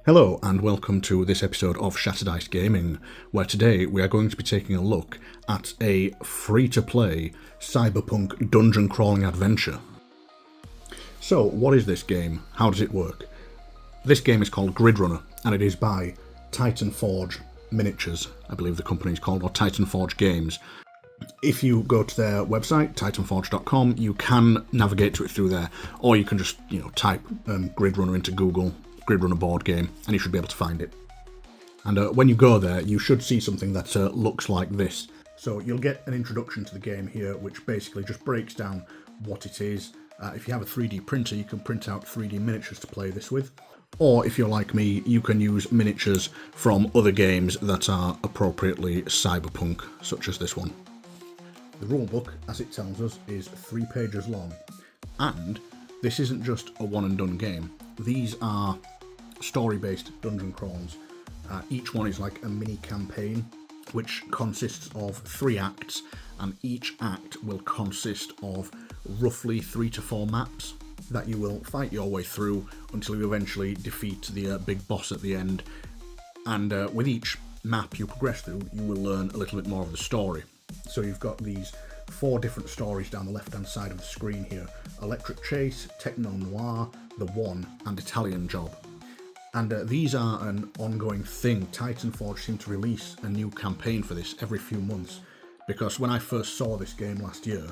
Hello and welcome to this episode of Shattered Ice Gaming, where today we are going to be taking a look at a free-to-play cyberpunk dungeon crawling adventure. So, what is this game? How does it work? This game is called Gridrunner, and it is by Titanforge Miniatures, I believe the company is called, or Titanforge Games. If you go to their website, titanforge.com, you can navigate to it through there, or you can just, type Gridrunner into Google, Gridrunner board game, and you should be able to find it. And when you go there, you should see something that looks like this. So you'll get an introduction to the game here, which basically just breaks down what it is. If you have a 3D printer, you can print out 3D miniatures to play this with. Or if you're like me, you can use miniatures from other games that are appropriately cyberpunk, such as this one. The rulebook, as it tells us, is 3 pages long. And this isn't just a one and done game. These are story-based dungeon crawls. Each one is like a mini campaign, which consists of 3 acts, and each act will consist of roughly 3 to 4 maps that you will fight your way through until you eventually defeat the big boss at the end. And with each map you progress through, you will learn a little bit more of the story. So you've got these 4 different stories down the left-hand side of the screen here: Electric Chase, Techno Noir, The One, and Italian Job. And these are an ongoing thing. Titanforge seem to release a new campaign for this every few months, because when I first saw this game last year,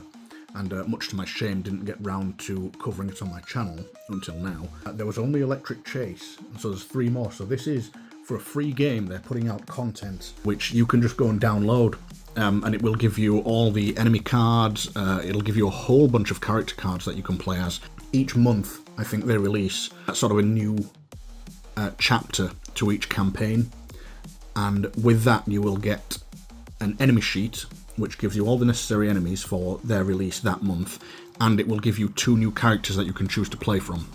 and much to my shame didn't get round to covering it on my channel until now, there was only Electric Chase, and so there's 3 more. So this is, for a free game, they're putting out content which you can just go and download, and it will give you all the enemy cards. It'll give you a whole bunch of character cards that you can play as. Each month, I think they release sort of a new chapter to each campaign, and with that you will get an enemy sheet which gives you all the necessary enemies for their release that month, and it will give you 2 new characters that you can choose to play from.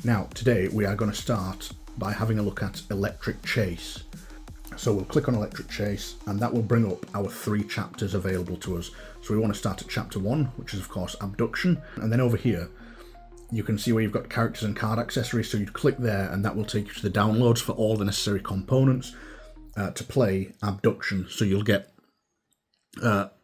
Now today we are going to start by having a look at Electric Chase. So we'll click on Electric Chase, and that will bring up our 3 chapters available to us. So we want to start at chapter 1, which is of course Abduction, and then over here you can see where you've got characters and card accessories, so you'd click there and that will take you to the downloads for all the necessary components to play Abduction. So you'll get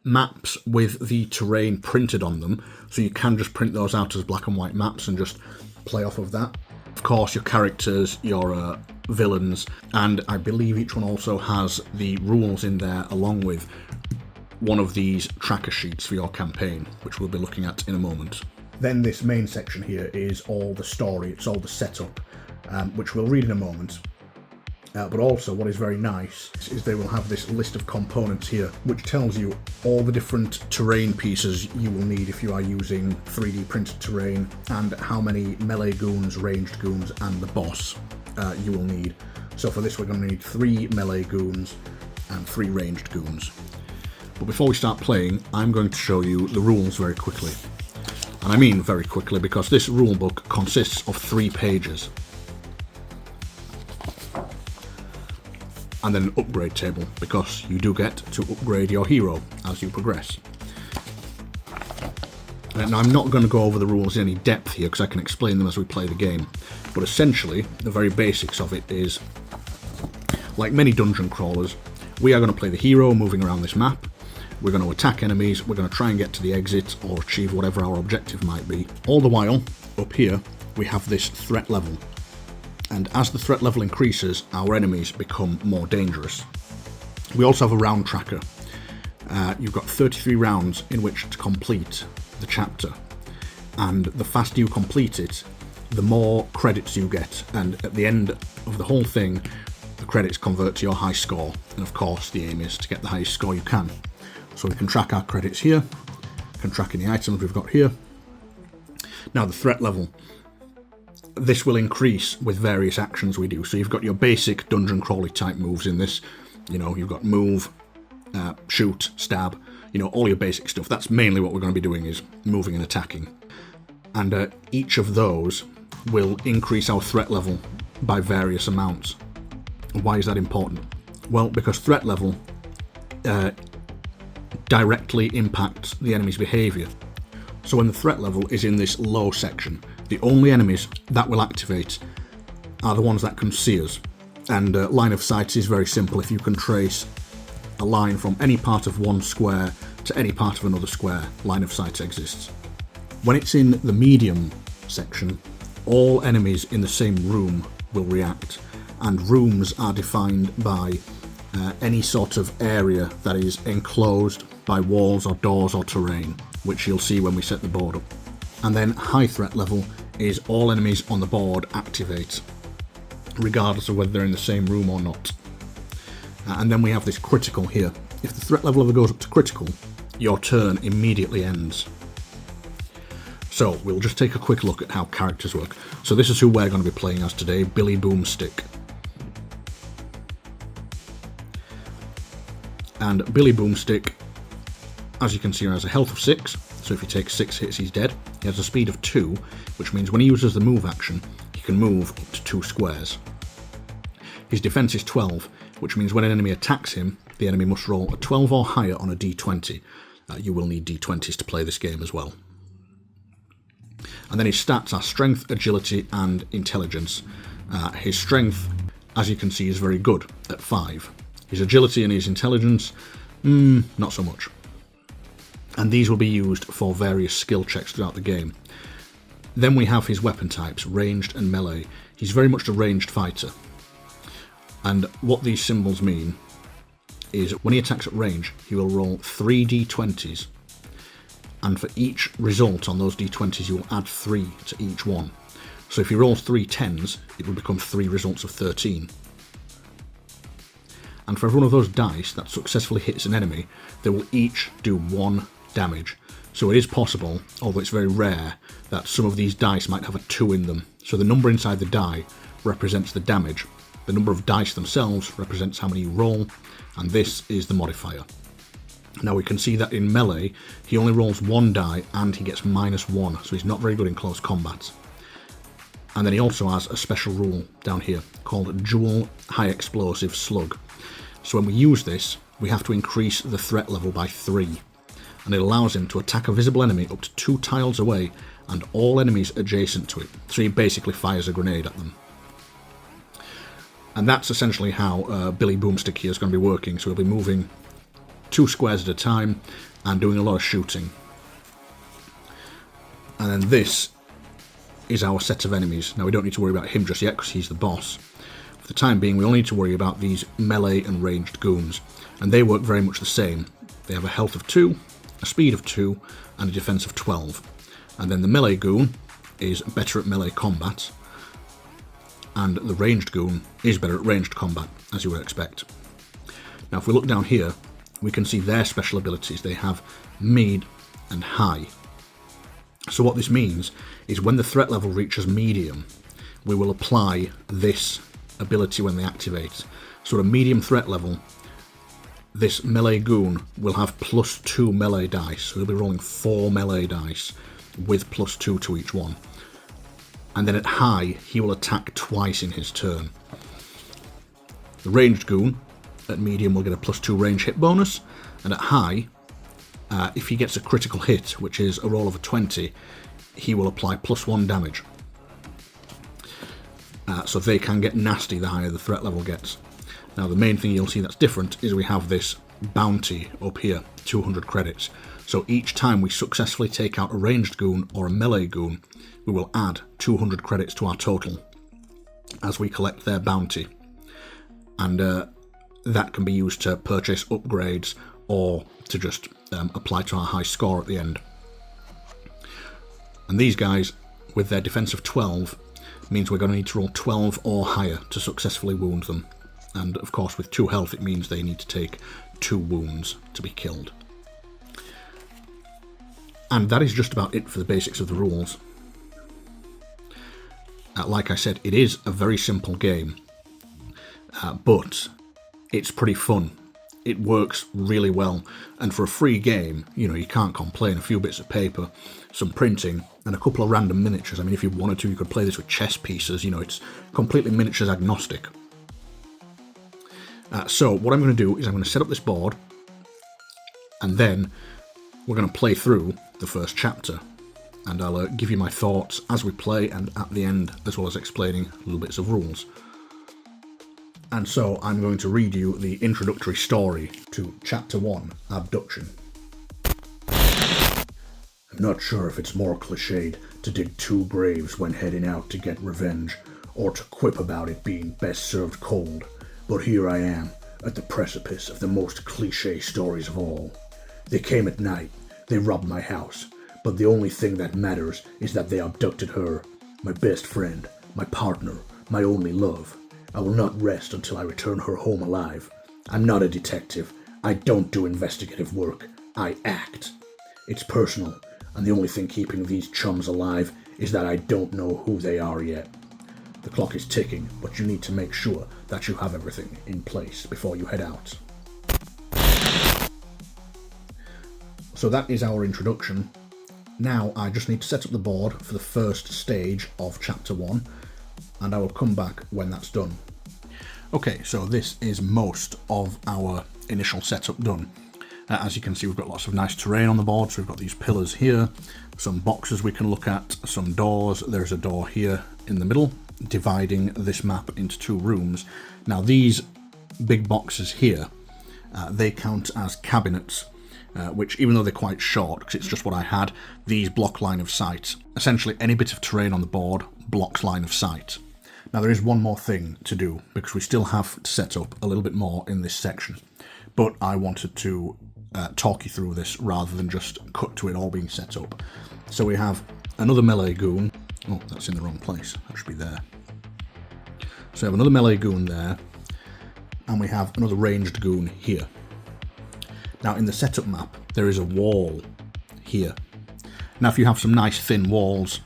maps with the terrain printed on them, so you can just print those out as black and white maps and just play off of that. Of course, your characters, your villains, and I believe each one also has the rules in there, along with one of these tracker sheets for your campaign, which we'll be looking at in a moment. Then this main section here is all the story, it's all the setup, which we'll read in a moment. But also what is very nice is they will have this list of components here, which tells you all the different terrain pieces you will need if you are using 3D printed terrain, and how many melee goons, ranged goons, and the boss you will need. So for this we're going to need 3 melee goons and 3 ranged goons. But before we start playing, I'm going to show you the rules very quickly. And I mean very quickly, because this rulebook consists of 3 pages. And then an upgrade table, because you do get to upgrade your hero as you progress. Now I'm not going to go over the rules in any depth here, because I can explain them as we play the game. But essentially, the very basics of it is, like many dungeon crawlers, we are going to play the hero moving around this map. We're going to attack enemies, we're going to try and get to the exit or achieve whatever our objective might be. All the while, up here, we have this threat level. And as the threat level increases, our enemies become more dangerous. We also have a round tracker. You've got 33 rounds in which to complete the chapter. And the faster you complete it, the more credits you get. And at the end of the whole thing, the credits convert to your high score. And of course, the aim is to get the highest score you can. So we can track our credits here, can track any items we've got here. Now the threat level, this will increase with various actions we do. So you've got your basic dungeon crawly type moves in this. You've got move, shoot, stab, all your basic stuff. That's mainly what we're going to be doing, is moving and attacking. And each of those will increase our threat level by various amounts. Why is that important? Well, because threat level directly impacts the enemy's behaviour. So when the threat level is in this low section, the only enemies that will activate are the ones that can see us. And line of sight is very simple. If you can trace a line from any part of one square to any part of another square, line of sight exists. When it's in the medium section, all enemies in the same room will react, and rooms are defined by any sort of area that is enclosed by walls or doors or terrain, which you'll see when we set the board up. And then high threat level is all enemies on the board activate, regardless of whether they're in the same room or not. And then we have this critical here. If the threat level ever goes up to critical, your turn immediately ends. So we'll just take a quick look at how characters work. So this is who we're going to be playing as today, Billy Boomstick. And Billy Boomstick, as you can see, has a health of 6, so if he takes 6 hits he's dead. He has a speed of 2, which means when he uses the move action, he can move up to 2 squares. His defense is 12, which means when an enemy attacks him, the enemy must roll a 12 or higher on a d20. You will need d20s to play this game as well. And then his stats are strength, agility and intelligence. His strength, as you can see, is very good at 5. His agility and his intelligence, not so much. And these will be used for various skill checks throughout the game. Then we have his weapon types, ranged and melee. He's very much a ranged fighter. And what these symbols mean is when he attacks at range, he will roll 3 d20s. And for each result on those d20s, you will add 3 to each one. So if he rolls 3 10s, it will become 3 results of 13. And for every one of those dice that successfully hits an enemy, they will each do 1 damage. So it is possible, although it's very rare, that some of these dice might have a 2 in them. So the number inside the die represents the damage. The number of dice themselves represents how many you roll, and this is the modifier. Now we can see that in melee, he only rolls 1 die and he gets -1, so he's not very good in close combat. And then he also has a special rule down here called Dual High Explosive Slug. So when we use this, we have to increase the threat level by 3, and it allows him to attack a visible enemy up to 2 tiles away and all enemies adjacent to it. So he basically fires a grenade at them. And that's essentially how Billy Boomstick here is going to be working. So he'll be moving 2 squares at a time and doing a lot of shooting. And then this is our set of enemies. Now we don't need to worry about him just yet because he's the boss. For the time being, we only need to worry about these melee and ranged goons, and they work very much the same. They have a health of 2, a speed of 2, and a defense of 12. And then the melee goon is better at melee combat, and the ranged goon is better at ranged combat, as you would expect. Now if we look down here, we can see their special abilities. They have mid and high. So what this means is when the threat level reaches medium, we will apply this ability when they activate. So at a medium threat level, this melee goon will have +2 melee dice. So he'll be rolling 4 melee dice with +2 to each one. And then at high, he will attack twice in his turn. The ranged goon at medium will get a +2 range hit bonus, and at high, if he gets a critical hit, which is a roll of a 20, he will apply +1 damage. So they can get nasty the higher the threat level gets. Now the main thing you'll see that's different is we have this bounty up here, 200 credits. So each time we successfully take out a ranged goon or a melee goon, we will add 200 credits to our total as we collect their bounty. And that can be used to purchase upgrades or to just apply to our high score at the end. And these guys, with their defense of 12, means we're going to need to roll 12 or higher to successfully wound them. And of course with 2 health it means they need to take 2 wounds to be killed. And that is just about it for the basics of the rules. Like I said, it is a very simple game, but it's pretty fun. It works really well, and for a free game, you can't complain. A few bits of paper, some printing, and a couple of random miniatures. I mean, if you wanted to, you could play this with chess pieces. It's completely miniatures agnostic. So what I'm going to do is I'm going to set up this board, and then we're going to play through the first chapter. and I'll give you my thoughts as we play and at the end, as well as explaining little bits of rules. And so I'm going to read you the introductory story to Chapter 1, Abduction. I'm not sure if it's more cliched to dig 2 graves when heading out to get revenge, or to quip about it being best served cold, but here I am, at the precipice of the most cliche stories of all. They came at night, they robbed my house, but the only thing that matters is that they abducted her, my best friend, my partner, my only love. I will not rest until I return her home alive. I'm not a detective. I don't do investigative work. I act. It's personal, and the only thing keeping these chums alive is that I don't know who they are yet. The clock is ticking, but you need to make sure that you have everything in place before you head out. So that is our introduction. Now I just need to set up the board for the first stage of Chapter 1, and I will come back when that's done. Okay, so this is most of our initial setup done. As you can see, we've got lots of nice terrain on the board, so we've got these pillars here, some boxes we can look at, some doors. There's a door here in the middle, dividing this map into 2 rooms. Now these big boxes here, they count as cabinets, which even though they're quite short, because it's just what I had, these block line of sight. Essentially any bit of terrain on the board blocks line of sight. Now there is one more thing to do, because we still have to set up a little bit more in this section, but I wanted to talk you through this rather than just cut to it all being set up. So we have another melee goon. Oh, that's in the wrong place. That should be there. So we have another melee goon there, and we have another ranged goon here. Now in the setup map, there is a wall here. Now if you have some nice thin walls,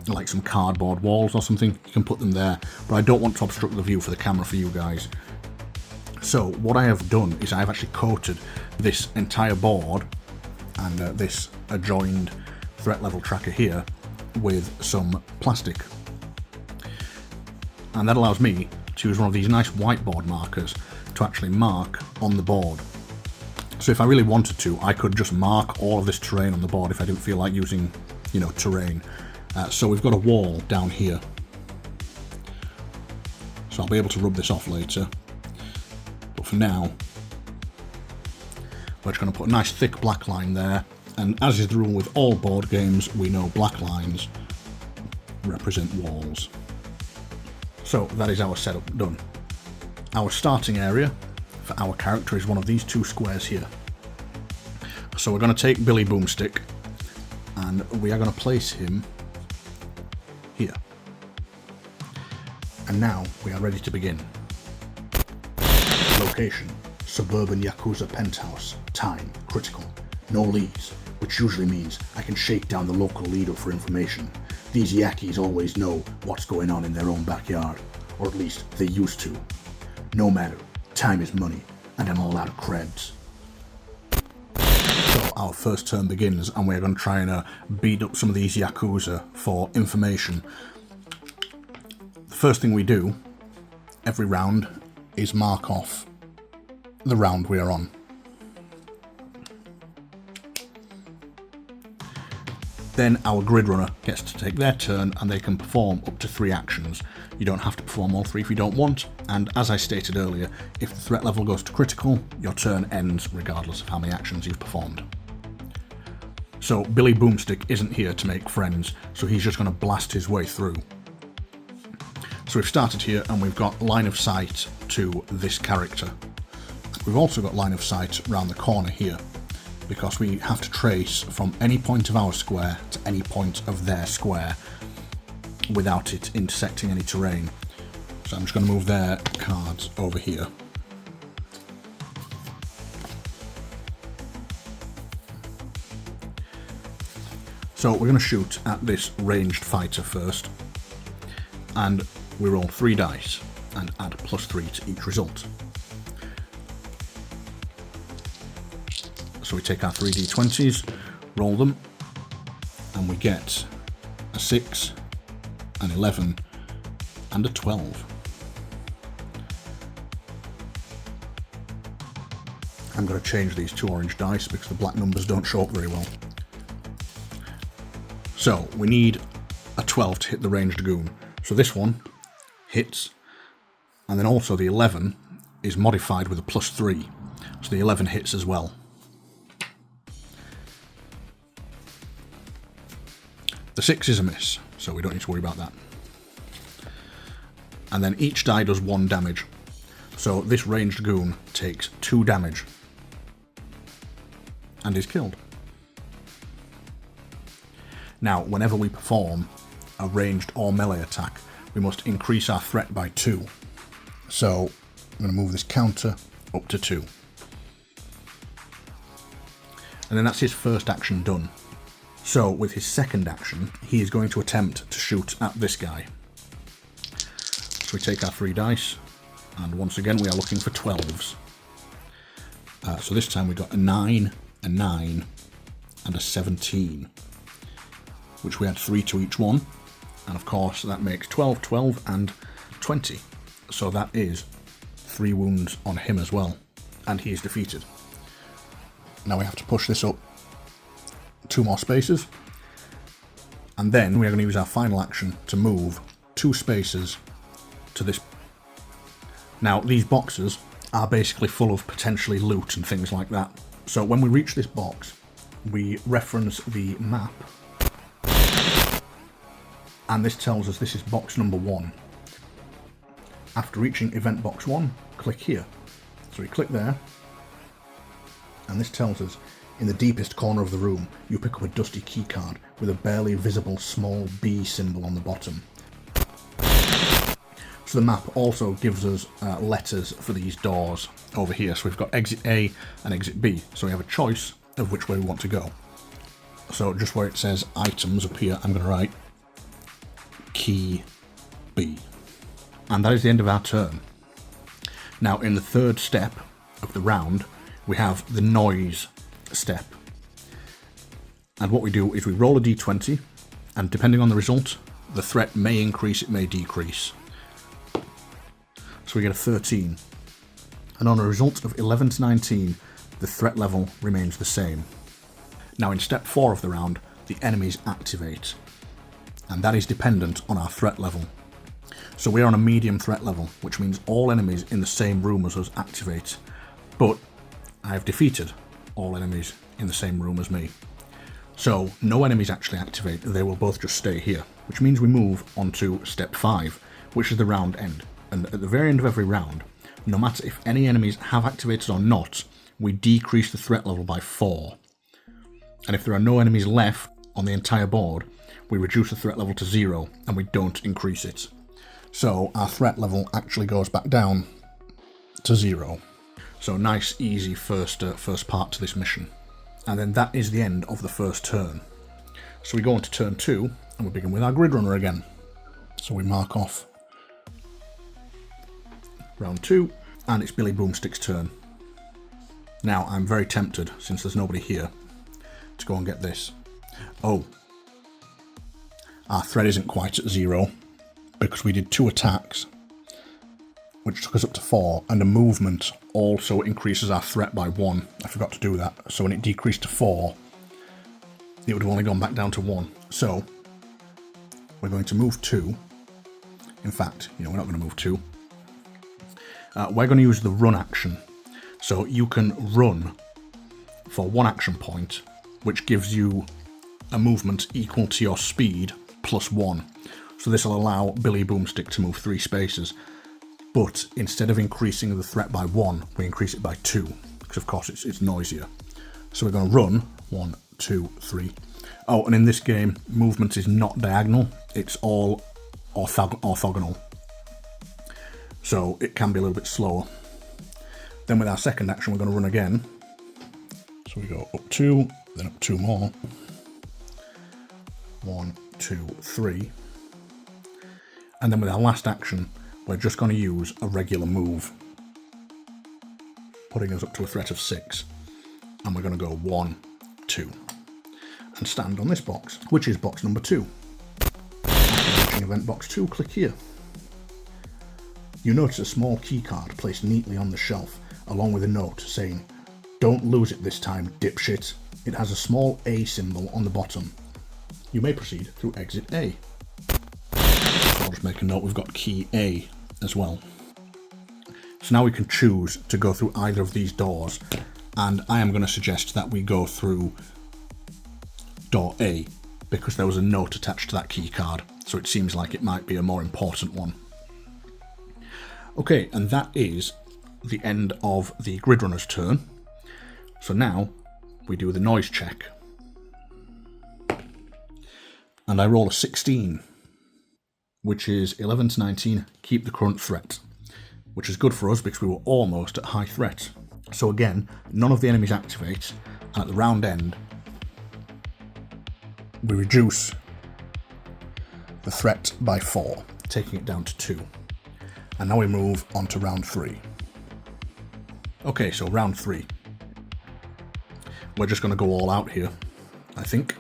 like some cardboard walls or something, you can put them there, but I don't want to obstruct the view for the camera for you guys. So what I have done is I have actually coated this entire board and this adjoined threat level tracker here with some plastic. And that allows me to use one of these nice whiteboard markers to actually mark on the board. So if I really wanted to, I could just mark all of this terrain on the board if I didn't feel like using, terrain. So we've got a wall down here. So I'll be able to rub this off later. But for now, we're just going to put a nice thick black line there. And as is the rule with all board games, we know black lines represent walls. So that is our setup done. Our starting area for our character is one of these 2 squares here. So we're going to take Billy Boomstick and we are going to place him here. And now we are ready to begin. Location: suburban Yakuza penthouse. Time: critical. No leads, which usually means I can shake down the local leader for information. These Yakis always know what's going on in their own backyard, or at least they used to. No matter, time is money, and I'm all out of creds. So our first turn begins, and we're going to try and beat up some of these Yakuza for information. The first thing we do, every round, is mark off the round we are on. Then our Gridrunner gets to take their turn and they can perform up to 3 actions. You don't have to perform all 3 if you don't want, and as I stated earlier, if the threat level goes to critical, your turn ends regardless of how many actions you've performed. So Billy Boomstick isn't here to make friends, so he's just going to blast his way through. So we've started here and we've got line of sight to this character. We've also got line of sight around the corner here, because we have to trace from any point of our square to any point of their square without it intersecting any terrain. So I'm just going to move their cards over here. So we're going to shoot at this ranged fighter first, and we roll 3 dice and add +3 to each result. So we take our 3d20s, roll them, and we get a 6, an 11, and a 12. I'm going to change these to orange dice because the black numbers don't show up very well. So we need a 12 to hit the ranged goon. So this one hits, and then also the 11 is modified with a +3. So the 11 hits as well. The 6 is a miss, so we don't need to worry about that. And then each die does 1 damage. So this ranged goon takes 2 damage and is killed. Now, whenever we perform a ranged or melee attack, we must increase our threat by 2. So I'm going to move this counter up to 2. And then that's his first action done. So with his second action, he is going to attempt to shoot at this guy. So we take our 3 dice, and once again we are looking for 12s. So this time we got a 9, a 9, and a 17, which we add 3 to each one, and of course that makes 12, 12, and 20. So that is 3 wounds on him as well, and he is defeated. Now we have to push this up 2 more spaces, and then we are going to use our final action to move 2 spaces to this. Now these boxes are basically full of potentially loot and things like that. So when we reach this box, we reference the map, and this tells us this is box number 1. After reaching event box 1, click here. So we click there, and this tells us in the deepest corner of the room you pick up a dusty keycard with a barely visible small B symbol on the bottom. So the map also gives us letters for these doors over here. So we've got exit A and exit B, so we have a choice of which way we want to go. So just where it says items up here, I'm going to write key B. And that is the end of our turn. Now in the third step of the round, we have the noise step. And what we do is we roll a d20, and depending on the result, the threat may increase, it may decrease. So we get a 13. And on a result of 11 to 19, the threat level remains the same. Now in step 4 of the round, the enemies activate. And that is dependent on our threat level. So we're on a medium threat level, which means all enemies in the same room as us activate. But I have defeated all enemies in the same room as me. So no enemies actually activate, they will both just stay here, which means we move on to step 5, which is the round end. And at the very end of every round, no matter if any enemies have activated or not, we decrease the threat level by 4. And if there are no enemies left on the entire board, we reduce the threat level to 0 and we don't increase it. So our threat level actually goes back down to 0. So nice, easy first part to this mission. And then that is the end of the first turn. So we go on to turn 2, and we begin with our Gridrunner again. So we mark off round 2, and it's Billy Boomstick's turn. Now I'm very tempted, since there's nobody here, to go and get this. Oh, our threat isn't quite at 0, because we did 2 attacks, which took us up to 4, and a movement also increases our threat by 1. I forgot to do that. So when it decreased to 4, it would have only gone back down to 1. So we're going to move 2. In fact, we're not going to move 2. We're going to use the run action. So you can run for 1 action point, which gives you a movement equal to your speed plus 1. So this will allow Billy Boomstick to move 3 spaces. But instead of increasing the threat by 1, we increase it by 2, because of course it's noisier. So we're going to run 1, 2, 3. Oh, and in this game, movement is not diagonal, it's all orthogonal. So it can be a little bit slower. Then with our second action, we're going to run again. So we go up 2, then up 2 more. 1, 2, 3. And then with our last action, we're just going to use a regular move, putting us up to a threat of 6. And we're going to go 1, 2, and stand on this box, which is box number 2. After reaching event box 2, click here. You notice a small keycard placed neatly on the shelf, along with a note saying, "Don't lose it this time, dipshit." It has a small A symbol on the bottom. you may proceed through exit A. So I'll just make a note, we've got key A as well. So now we can choose to go through either of these doors, and I am going to suggest that we go through door A, because there was a note attached to that key card, so it seems like it might be a more important one. Okay, and that is the end of the Gridrunner's turn. So now we do the noise check. And I roll a 16, which is 11 to 19, keep the current threat, which is good for us because we were almost at high threat. So again, none of the enemies activate, and at the round end, we reduce the threat by 4, taking it down to 2. And now we move on to round 3. Okay, so round 3. We're just going to go all out here, I think.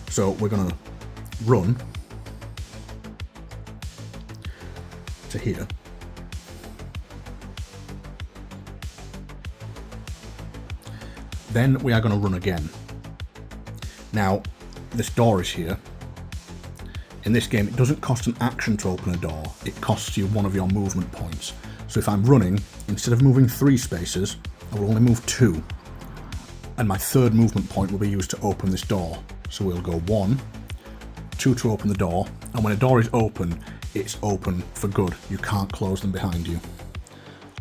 So we're going to run to here. Then we are going to run again. Now, this door is here. In this game, it doesn't cost an action to open a door, it costs you one of your movement points. So if I'm running, instead of moving 3 spaces, I will only move 2. And my third movement point will be used to open this door. So we'll go 1, 2 to open the door, and when a door is open, it's open for good. You can't close them behind you.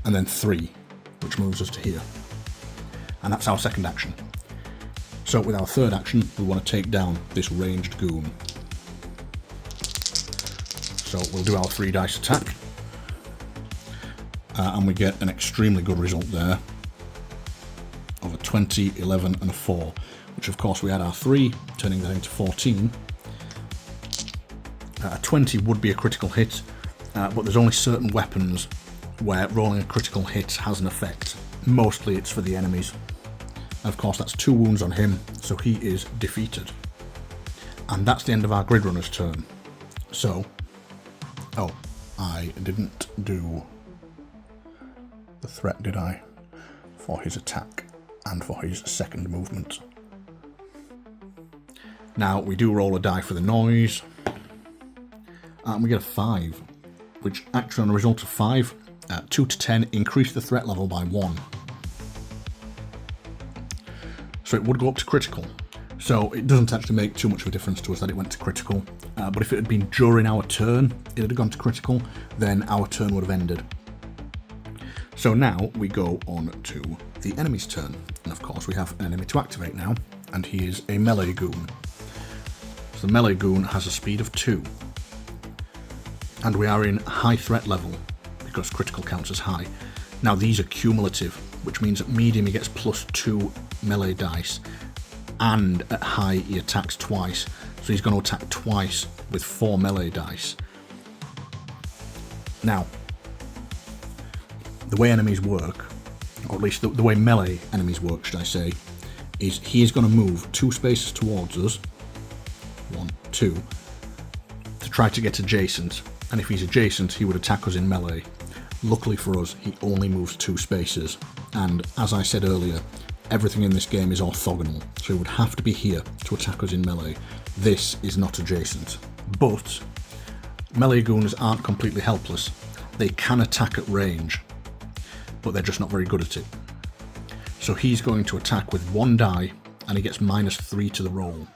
And then 3, which moves us to here. And that's our second action. So with our third action, we want to take down this ranged goon. So we'll do our 3 dice attack. And we get an extremely good result there of a 20, 11 and a 4, which of course we had our 3, turning that into 14. A 20 would be a critical hit, but there's only certain weapons where rolling a critical hit has an effect. Mostly it's for the enemies. And of course that's 2 wounds on him, so he is defeated. And that's the end of our Gridrunner's turn. So, oh, I didn't do the threat, did I? For his attack and for his second movement. Now we do roll a die for the noise, and we get a 5, which actually on a result of 5, 2 to 10 increase the threat level by 1. So it would go up to critical. So it doesn't actually make too much of a difference to us that it went to critical, but if it had been during our turn, it had gone to critical, then our turn would have ended. So now we go on to the enemy's turn, and of course we have an enemy to activate now, and he is a melee goon. So the melee goon has a speed of 2, and we are in high threat level, because critical counts as high. Now these are cumulative, which means at medium he gets plus 2 melee dice, and at high he attacks twice, so he's going to attack twice with 4 melee dice. Now, the way enemies work, or at least the way melee enemies work, should I say, is he is going to move 2 spaces towards us, 1, 2, to try to get adjacent, and if he's adjacent he would attack us in melee. Luckily for us, he only moves 2 spaces, and as I said earlier, everything in this game is orthogonal, so he would have to be here to attack us in melee. This is not adjacent. But melee goons aren't completely helpless. They can attack at range, but they're just not very good at it. So he's going to attack with 1 die, and he gets -3 to the roll.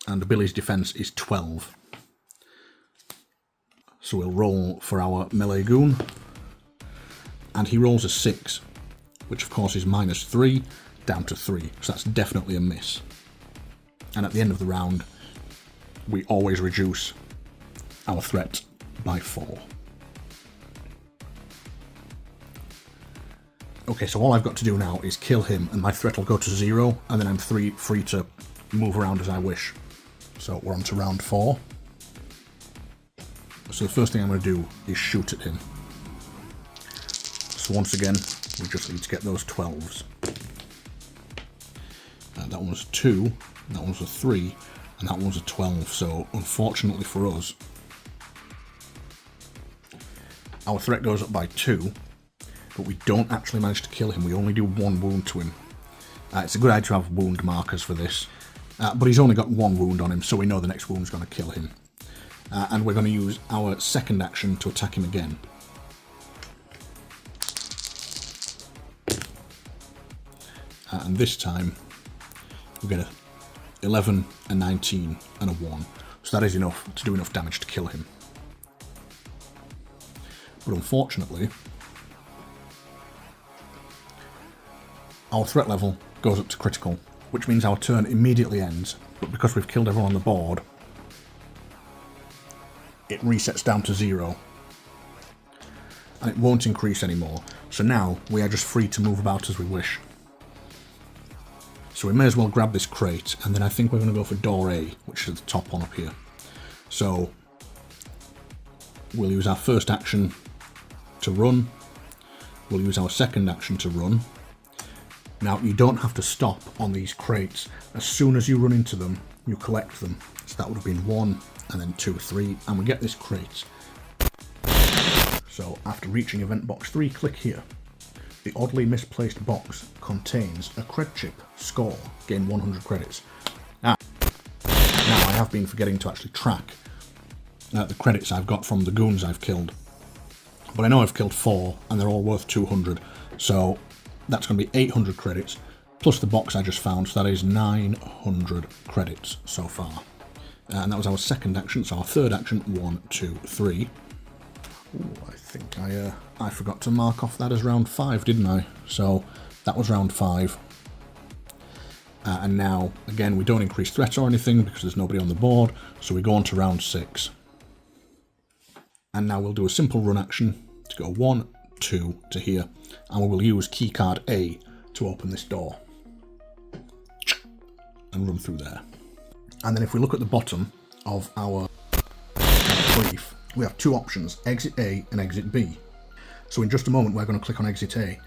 And Billy's defense is 12. So we'll roll for our melee goon, and he rolls a 6, which of course is -3 down to 3, so that's definitely a miss. And at the end of the round, we always reduce our threat by 4. Okay, so all I've got to do now is kill him, and my threat will go to 0, and then I'm free to move around as I wish. So we're on to round 4. So the first thing I'm going to do is shoot at him. So once again, we just need to get those 12s. That one was a 2, that one was a 3, and that one was a 12. So unfortunately for us, our threat goes up by 2, but we don't actually manage to kill him. We only do 1 wound to him. It's a good idea to have wound markers for this. But he's only got one wound on him, so we know the next wound's going to kill him. And we're going to use our second action to attack him again. And this time, we get a 11, a 19, and a 1. So that is enough to do enough damage to kill him. But unfortunately, our threat level goes up to critical, which means our turn immediately ends, but because we've killed everyone on the board, it resets down to 0. And it won't increase anymore, so now we are just free to move about as we wish. So we may as well grab this crate, and then I think we're going to go for door A, which is the top one up here. So we'll use our first action to run, we'll use our second action to run. Now, you don't have to stop on these crates. As soon as you run into them, you collect them. So that would have been 1, and then 2, 3, and we get this crate. So after reaching event box 3, click here. The oddly misplaced box contains a cred chip. Score. Gain 100 credits. Now I have been forgetting to actually track the credits I've got from the goons I've killed. But I know I've killed 4, and they're all worth 200. So that's going to be 800 credits, plus the box I just found, so that is 900 credits so far. And that was our second action, so our third action, 1, 2, 3. Ooh, I think I forgot to mark off that as round 5, didn't I? So that was round 5. And now, again, we don't increase threats or anything because there's nobody on the board, so we go on to round 6. And now we'll do a simple run action to go 1, 2 to here, and we will use keycard A to open this door and run through there. And then if we look at the bottom of our brief, we have 2 options, exit A and exit B. So in just a moment we're going to click on exit A,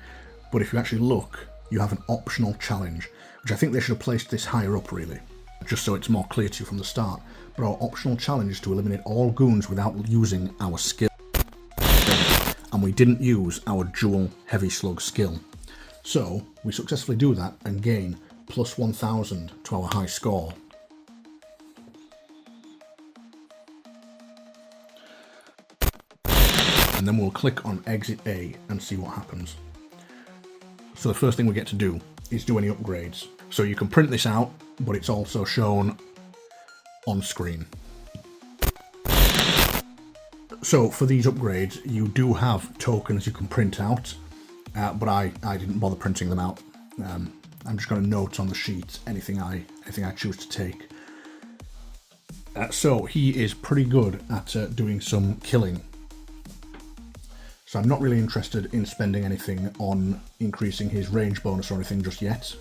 but if you actually look, you have an optional challenge, which I think they should have placed this higher up really, just so it's more clear to you from the start. But our optional challenge is to eliminate all goons without using our skill. And we didn't use our dual heavy slug skill. So we successfully do that and gain plus 1000 to our high score. And then we'll click on exit A and see what happens. So the first thing we get to do is do any upgrades. So you can print this out, but it's also shown on screen. So for these upgrades, you do have tokens you can print out, but I didn't bother printing them out. I'm just going to note on the sheet anything I choose to take. So he is pretty good at doing some killing. So I'm not really interested in spending anything on increasing his range bonus or anything just yet.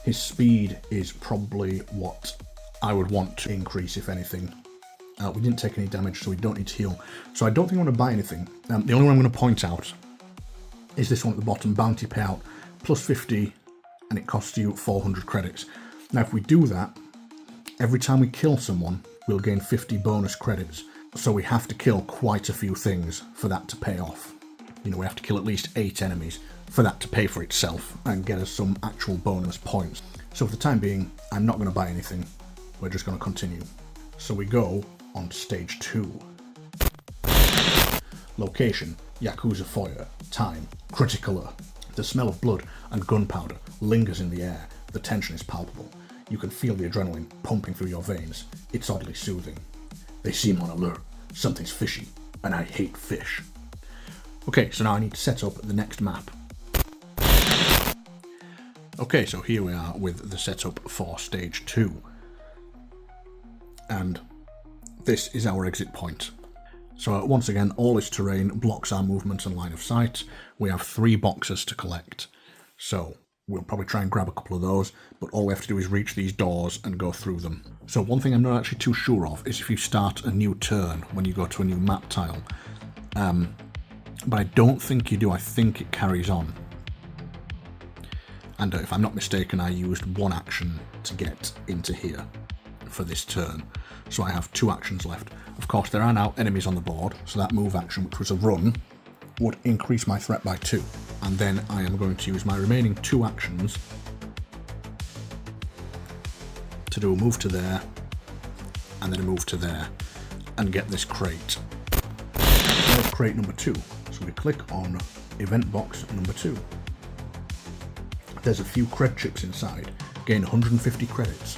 His speed is probably what I would want to increase, if anything. We didn't take any damage, so we don't need to heal. So I don't think I'm going to buy anything. The only one I'm going to point out is this one at the bottom, bounty payout, plus 50, and it costs you 400 credits. Now if we do that, every time we kill someone, we'll gain 50 bonus credits. So we have to kill quite a few things for that to pay off. You know, we have to kill at least 8 enemies for that to pay for itself and get us some actual bonus points. So for the time being, I'm not going to buy anything. We're just going to continue. So we go on to stage 2. Location, Yakuza foyer. Time, critical. The smell of blood and gunpowder lingers in the air. The tension is palpable. You can feel the adrenaline pumping through your veins. It's oddly soothing. They seem on alert. Something's fishy, and I hate fish. Okay, so now I need to set up the next map. Okay, so here we are with the setup for stage 2. And this is our exit point. So once again, all this terrain blocks our movement and line of sight. We have 3 boxes to collect. So we'll probably try and grab a couple of those, but all we have to do is reach these doors and go through them. So one thing I'm not actually too sure of is if you start a new turn when you go to a new map tile. But I don't think you do. I think it carries on. And if I'm not mistaken, I used 1 action to get into here for this turn. So I have 2 actions left. Of course, there are now enemies on the board, so that move action, which was a run, would increase my threat by 2. And then I am going to use my remaining 2 actions to do a move to there, and then a move to there, and get this crate. There's crate number 2. So we click on event box number 2. There's a few cred chips inside. Gain 150 credits.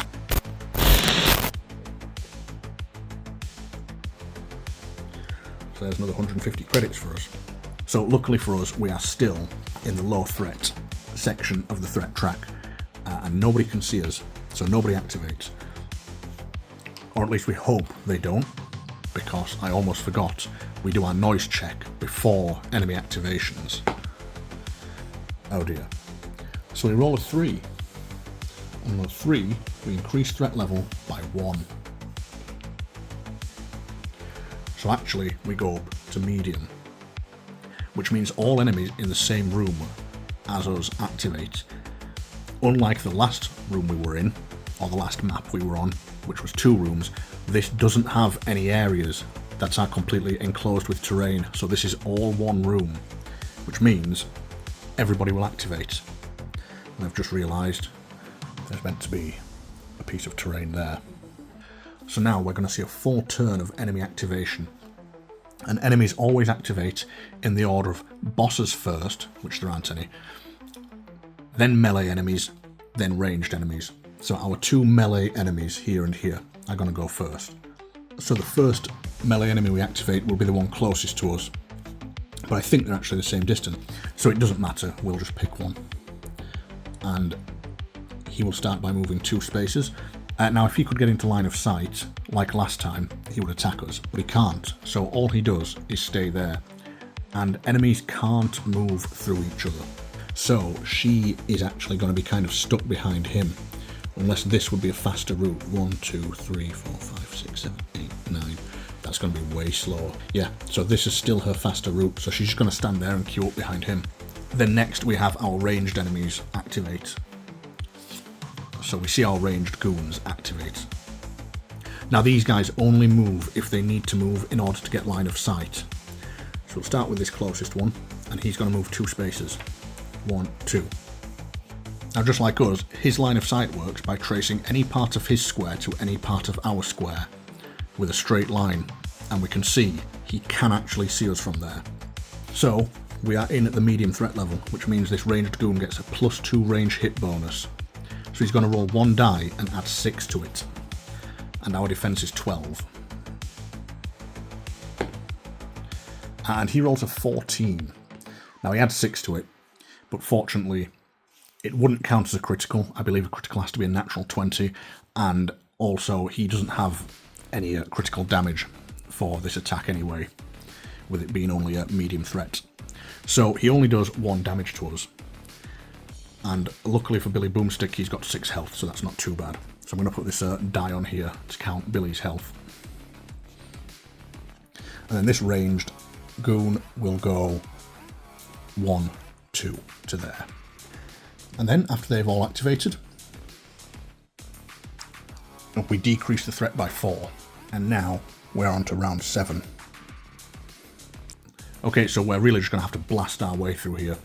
So there's another 150 credits for us. So luckily for us, we are still in the low threat section of the threat track, and nobody can see us, so nobody activates. Or at least we hope they don't, because I almost forgot, we do our noise check before enemy activations. Oh dear. So we roll a 3. On the 3, we increase threat level by 1. So actually, we go up to medium, which means all enemies in the same room as us activate. Unlike the last room we were in, or the last map we were on, which was 2 rooms, this doesn't have any areas that are completely enclosed with terrain, so this is all one room, which means everybody will activate. And I've just realised there's meant to be a piece of terrain there. So now we're going to see a full turn of enemy activation. And enemies always activate in the order of bosses first, which there aren't any, then melee enemies, then ranged enemies. So our 2 melee enemies here and here are going to go first. So the first melee enemy we activate will be the one closest to us, but I think they're actually the same distance, so it doesn't matter, we'll just pick one. And he will start by moving 2 spaces. Now if he could get into line of sight, like last time, he would attack us, but he can't, so all he does is stay there. And enemies can't move through each other. So she is actually going to be kind of stuck behind him, unless this would be a faster route. 1, 2, 3, 4, 5, 6, 7, 8, 9. That's going to be way slower. Yeah, so this is still her faster route, so she's just going to stand there and queue up behind him. Then next we have our ranged enemies activate. So we see our ranged goons activate. Now these guys only move if they need to move in order to get line of sight. So we'll start with this closest one, and he's going to move 2 spaces. 1, 2. Now just like us, his line of sight works by tracing any part of his square to any part of our square with a straight line, and we can see he can actually see us from there. So we are in at the medium threat level, which means this ranged goon gets a +2 range hit bonus. So he's going to roll 1 die and add 6 to it, and our defense is 12. And he rolls a 14. Now he adds 6 to it, but fortunately it wouldn't count as a critical. I believe a critical has to be a natural 20, and also he doesn't have any critical damage for this attack anyway, with it being only a medium threat. So he only does 1 damage to us, and luckily for Billy Boomstick he's got 6 health, so that's not too bad. So I'm going to put this die on here to count Billy's health. And then this ranged goon will go 1, 2 to there. And then after they've all activated, we decrease the threat by 4, and now we're on to round 7. Okay, so we're really just going to have to blast our way through here.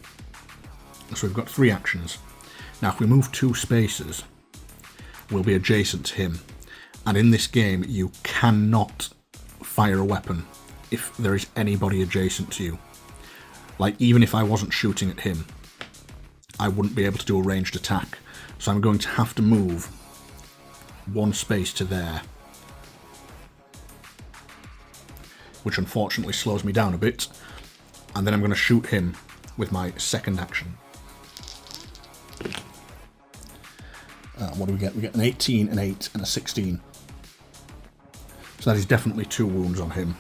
So we've got 3 actions. Now if we move 2 spaces, we'll be adjacent to him. And in this game, you cannot fire a weapon if there is anybody adjacent to you. Like, even if I wasn't shooting at him, I wouldn't be able to do a ranged attack. So I'm going to have to move 1 space to there, which unfortunately slows me down a bit. And then I'm going to shoot him with my second action. What do we get? We get an 18, an 8, and a 16. So that is definitely 2 wounds on him.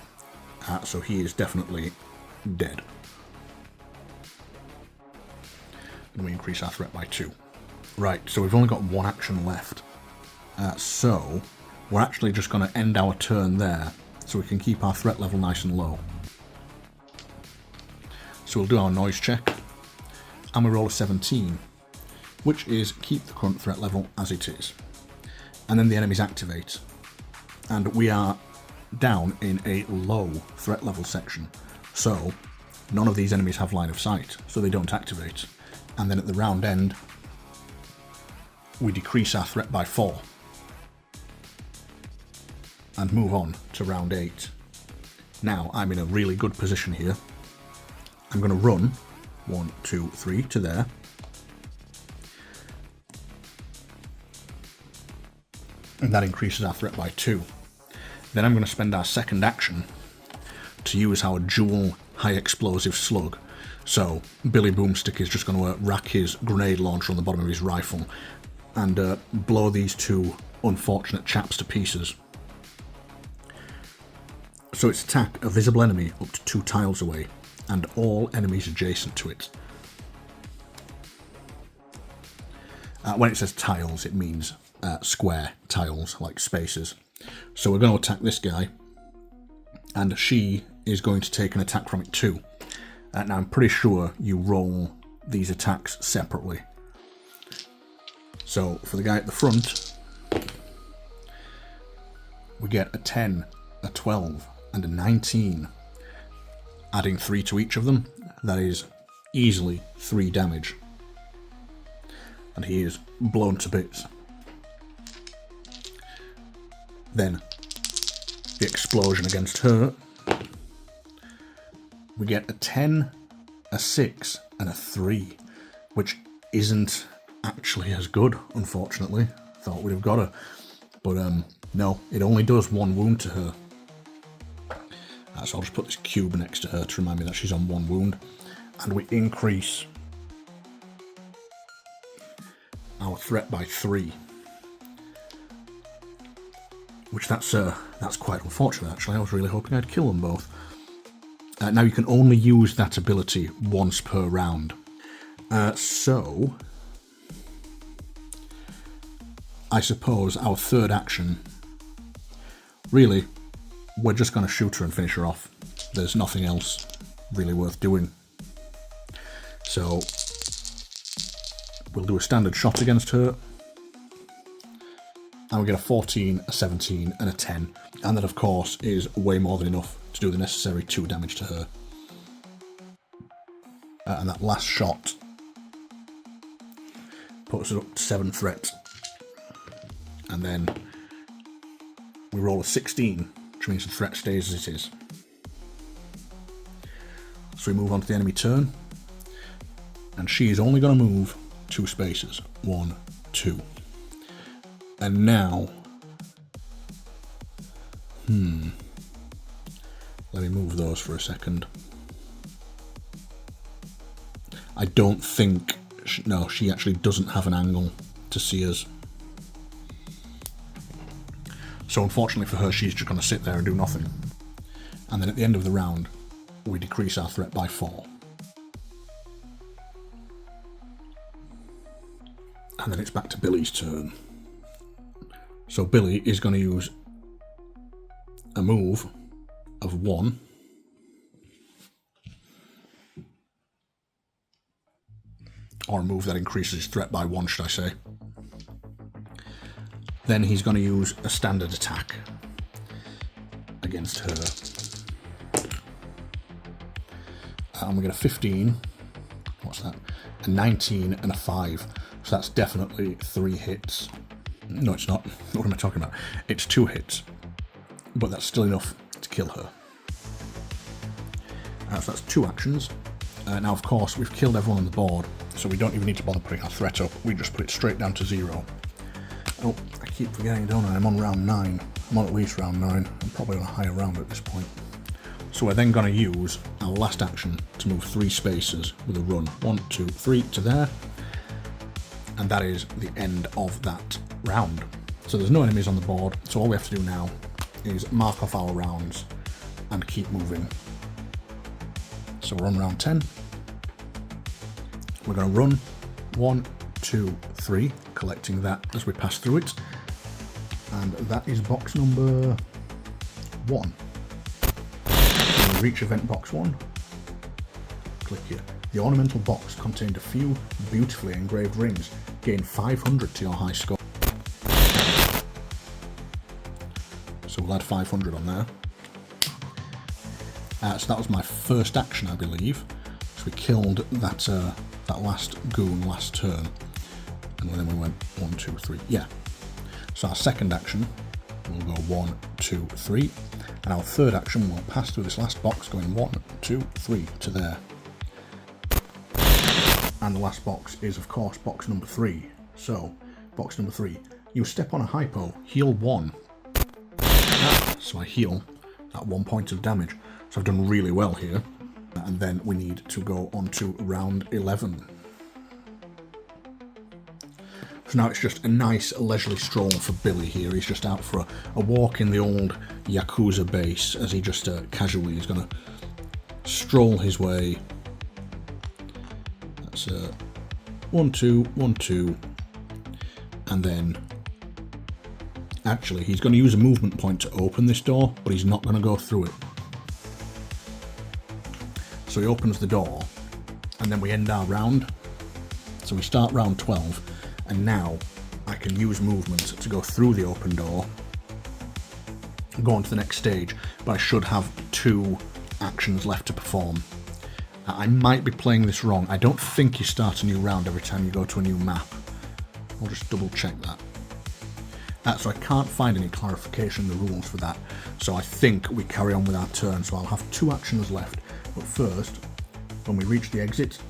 So he is definitely dead. And we increase our threat by 2. Right, so we've only got 1 action left. So we're actually just going to end our turn there, so we can keep our threat level nice and low. So we'll do our noise check, and we roll a 17, which is keep the current threat level as it is. And then the enemies activate, and we are down in a low threat level section. So none of these enemies have line of sight, so they don't activate. And then at the round end, we decrease our threat by 4. And move on to round 8. Now I'm in a really good position here. I'm going to run 1, 2, 3 to there. And that increases our threat by 2. Then I'm going to spend our second action to use our dual high explosive slug. So Billy Boomstick is just going to rack his grenade launcher on the bottom of his rifle and blow these two unfortunate chaps to pieces. So it's attack a visible enemy up to 2 tiles away and all enemies adjacent to it. When it says tiles, it means square tiles, like spaces. So we're going to attack this guy, and she is going to take an attack from it too. Now I'm pretty sure you roll these attacks separately. So for the guy at the front, we get a 10, a 12, and a 19. Adding 3 to each of them, that is easily 3 damage. And he is blown to bits. Then the explosion against her, we get a 10, a 6, and a 3, which isn't actually as good, unfortunately. Thought we'd have got her, but no, it only does 1 wound to her. So I'll just put this cube next to her to remind me that she's on 1 wound, and we increase our threat by 3. Which that's quite unfortunate, actually. I was really hoping I'd kill them both. Now you can only use that ability once per round. So I suppose our third action, really, we're just going to shoot her and finish her off. There's nothing else really worth doing. So we'll do a standard shot against her. And we get a 14, a 17, and a 10. And that, of course, is way more than enough to do the necessary 2 damage to her. And that last shot puts us up to 7 threat. And then we roll a 16, which means the threat stays as it is. So we move on to the enemy turn. And she is only going to move 2 spaces. 1, 2. And now, let me move those for a second. I don't think, no, she actually doesn't have an angle to see us. So unfortunately for her, she's just going to sit there and do nothing. And then at the end of the round, we decrease our threat by 4. And then it's back to Billy's turn. So Billy is going to use a move of 1. Or a move that increases his threat by 1, should I say. Then he's going to use a standard attack against her. And we get a 15. What's that? A 19 and a 5. So that's definitely 3 hits. No, it's not. What am I talking about? It's 2 hits. But that's still enough to kill her. So that's 2 actions. Now, of course, we've killed everyone on the board, so we don't even need to bother putting our threat up. We just put it straight down to 0. Oh, I keep forgetting, don't I? I'm on round 9. I'm on at least round 9. I'm probably on a higher round at this point. So we're then going to use our last action to move 3 spaces with a run. 1, 2, 3 to there. And that is the end of that round. So there's no enemies on the board, so all we have to do now is mark off our rounds and keep moving. So we're on round 10. We're going to run 1, 2, 3, collecting that as we pass through it. And that is box number 1. When we reach event box 1, click here. The ornamental box contained a few beautifully engraved rings. Gain 500 to your high score. So we'll add 500 on there. So that was my first action, I believe. So we killed that last goon last turn. And then we went 1, 2, 3. Yeah. So our second action will go 1, 2, 3. And our third action will pass through this last box, going 1, 2, 3 to there. And the last box is, of course, box number 3. So, box number 3. You step on a hypo, heal 1. So I heal at 1 point of damage. So I've done really well here. And then we need to go on to round 11. So now it's just a nice leisurely stroll for Billy here. He's just out for a walk in the old Yakuza base as he just casually is going to stroll his way. That's 1, 2, 1, 2. And then actually he's going to use a movement point to open this door, but he's not going to go through it. So he opens the door and then we end our round. So we start round 12. And now I can use movement to go through the open door and go on to the next stage, but I should have 2 actions left to perform. I might be playing this wrong. I don't think you start a new round every time you go to a new map. I'll just double check that. So I can't find any clarification in the rules for that. So I think we carry on with our turn. So I'll have 2 actions left. But first, when we reach the exit,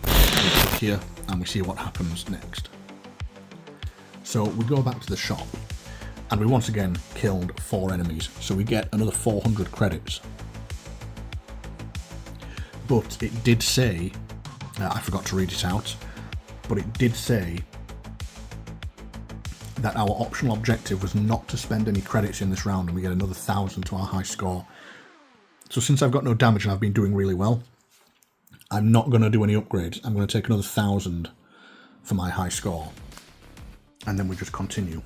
we click here and we see what happens next. So we go back to the shop and we once again killed 4 enemies. So we get another 400 credits. But it did say, I forgot to read it out, but it did say that our optional objective was not to spend any credits in this round and we get another 1,000 to our high score. So since I've got no damage and I've been doing really well, I'm not going to do any upgrades. I'm going to take another 1,000 for my high score. And then we just continue.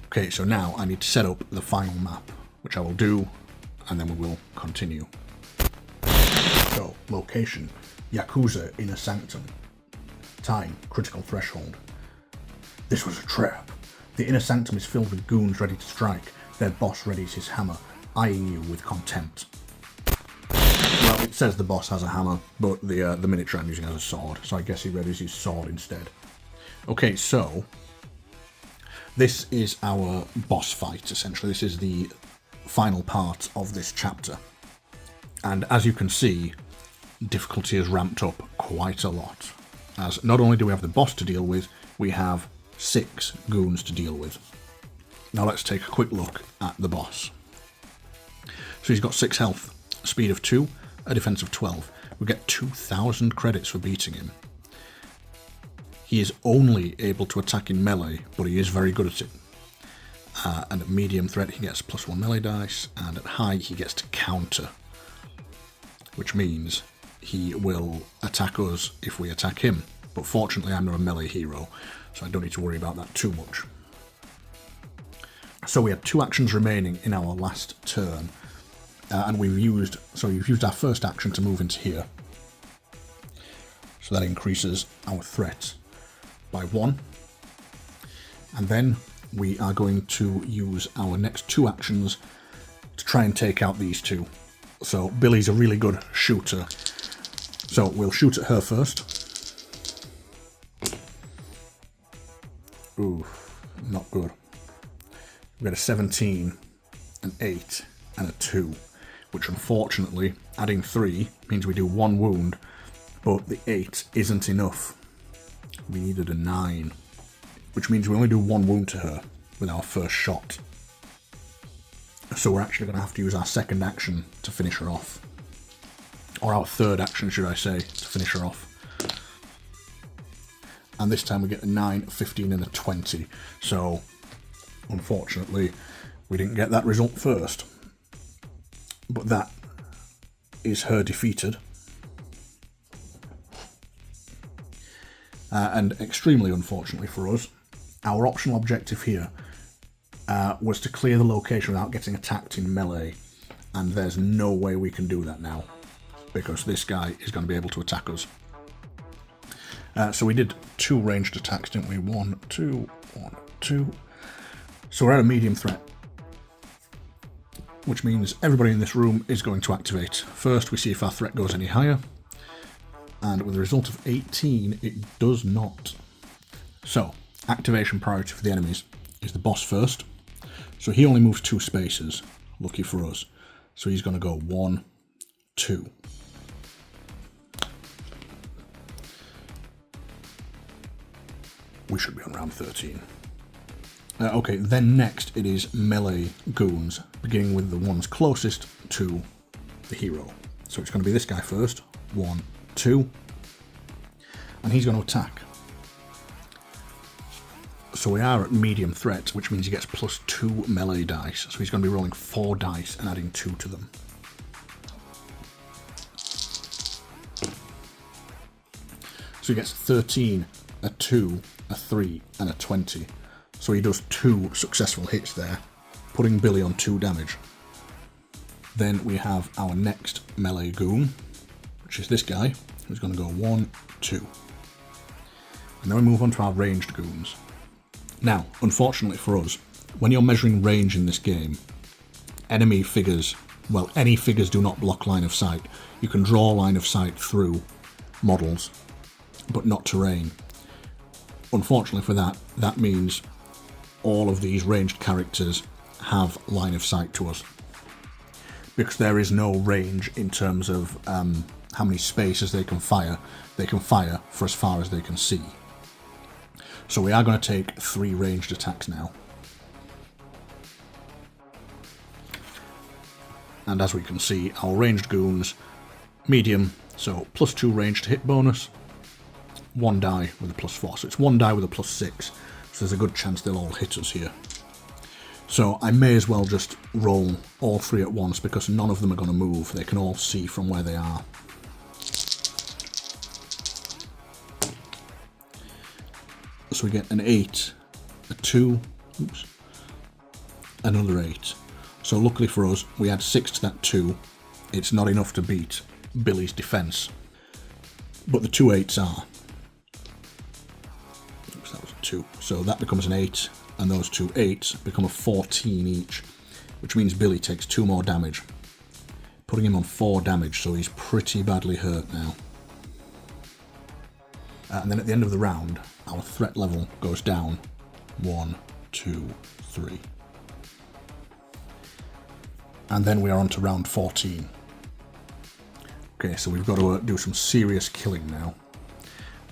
Okay, so now I need to set up the final map, which I will do, and then we will continue. So, location, Yakuza Inner Sanctum. Time, critical threshold. This was a trap. The Inner Sanctum is filled with goons ready to strike. Their boss readies his hammer, eyeing you with contempt. Well, it says the boss has a hammer, but the miniature I'm using has a sword, so I guess he readies his sword instead. Okay, so this is our boss fight, essentially. This is the final part of this chapter. And as you can see, difficulty has ramped up quite a lot. As not only do we have the boss to deal with, we have 6 goons to deal with. Now let's take a quick look at the boss. So he's got 6 health, speed of 2, a defense of 12. We get 2,000 credits for beating him. He is only able to attack in melee, but he is very good at it. And at medium threat he gets +1 melee dice, and at high he gets to counter, which means he will attack us if we attack him. But fortunately I'm not a melee hero, so I don't need to worry about that too much. So we have 2 actions remaining in our last turn, and we've used our first action to move into here. So that increases our threat by 1, and then we are going to use our next 2 actions to try and take out these 2. So Billy's a really good shooter, so we'll shoot at her first. Ooh, not good. We got a 17, an 8, and a 2, which unfortunately, adding 3 means we do 1 wound, but the 8 isn't enough. We needed a 9, which means we only do 1 wound to her with our first shot. So we're actually going to have to use our second action to finish her off. Or our third action, should I say, to finish her off. And this time we get a 9, a 15, and a 20. So, unfortunately, we didn't get that result first. But that is her defeated. And extremely unfortunately for us, our optional objective here was to clear the location without getting attacked in melee, and there's no way we can do that now, because this guy is going to be able to attack us. So we did 2 ranged attacks, didn't we? 1, 2, 1, 2. So we're at a medium threat. which means everybody in this room is going to activate. First, we see if our threat goes any higher, and with a result of 18, it does not. So, activation priority for the enemies is the boss first. So he only moves 2 spaces, lucky for us. So he's going to go 1, 2. We should be on round 13. Okay, then next it is melee goons, beginning with the ones closest to the hero. So it's going to be this guy first, 1, 2, and he's going to attack. So we are at medium threat, which means he gets +2 melee dice, so he's going to be rolling 4 dice and adding 2 to them. So he gets 13, a 2, a 3, and a 20. So he does 2 successful hits there, putting Billy on 2 damage. Then we have our next melee goon, which is this guy, who's going to go 1, 2. And then we move on to our ranged goons. Now, unfortunately for us, when you're measuring range in this game, enemy figures, well, any figures do not block line of sight. You can draw line of sight through models, but not terrain. Unfortunately for that, that means all of these ranged characters have line of sight to us, because there is no range in terms of how many spaces they can fire. They can fire for as far as they can see. So we are going to take 3 ranged attacks now. And as we can see, our ranged goons, medium, so +2 ranged hit bonus, 1 die with a +4, so it's 1 die with a +6. So there's a good chance they'll all hit us here. So I may as well just roll all 3 at once, because none of them are going to move. They can all see from where they are. So we get an 8, a 2, oops, another 8. So luckily for us, we add 6 to that 2. It's not enough to beat Billy's defense, but the 2 8s are. Oops, that was a 2. So that becomes an 8, and those 2 8s become a 14 each, which means Billy takes 2 more damage, putting him on 4 damage, so he's pretty badly hurt now. And then at the end of the round, our threat level goes down 1, 2, 3. And then we are on to round 14. Okay, so we've got to do some serious killing now.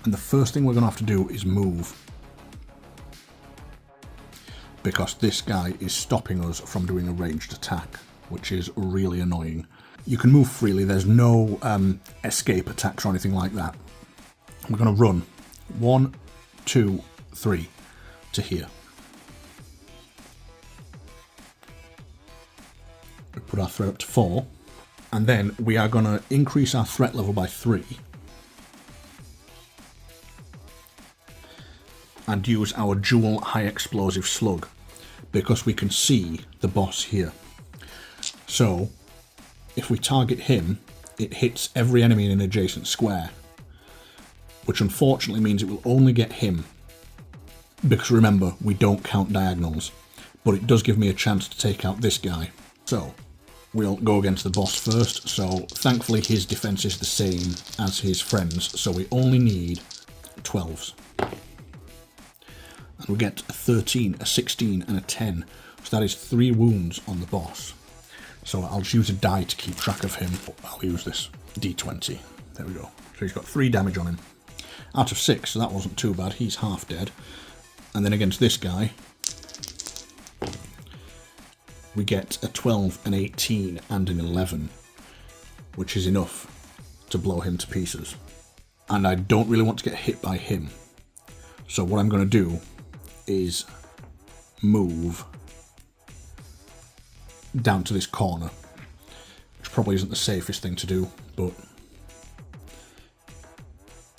And the first thing we're going to have to do is move, because this guy is stopping us from doing a ranged attack, which is really annoying. You can move freely, there's no escape attacks or anything like that. We're going to run 1, 2, 3 to here. We put our threat up to 4, and then we are going to increase our threat level by 3 and use our dual high explosive slug, because we can see the boss here. So if we target him, it hits every enemy in an adjacent square, which unfortunately means it will only get him, because remember, we don't count diagonals, but it does give me a chance to take out this guy. So we'll go against the boss first. So thankfully his defense is the same as his friends, so we only need 12s. And we get a 13, a 16 and a 10, so that is 3 wounds on the boss. So I'll just use a die to keep track of him. I'll use this D20. There we go. So he's got 3 damage on him out of 6, so that wasn't too bad. He's half dead. And then against this guy, we get a 12, an 18 and an 11, which is enough to blow him to pieces. And I don't really want to get hit by him, so what I'm going to do is move down to this corner, which probably isn't the safest thing to do, but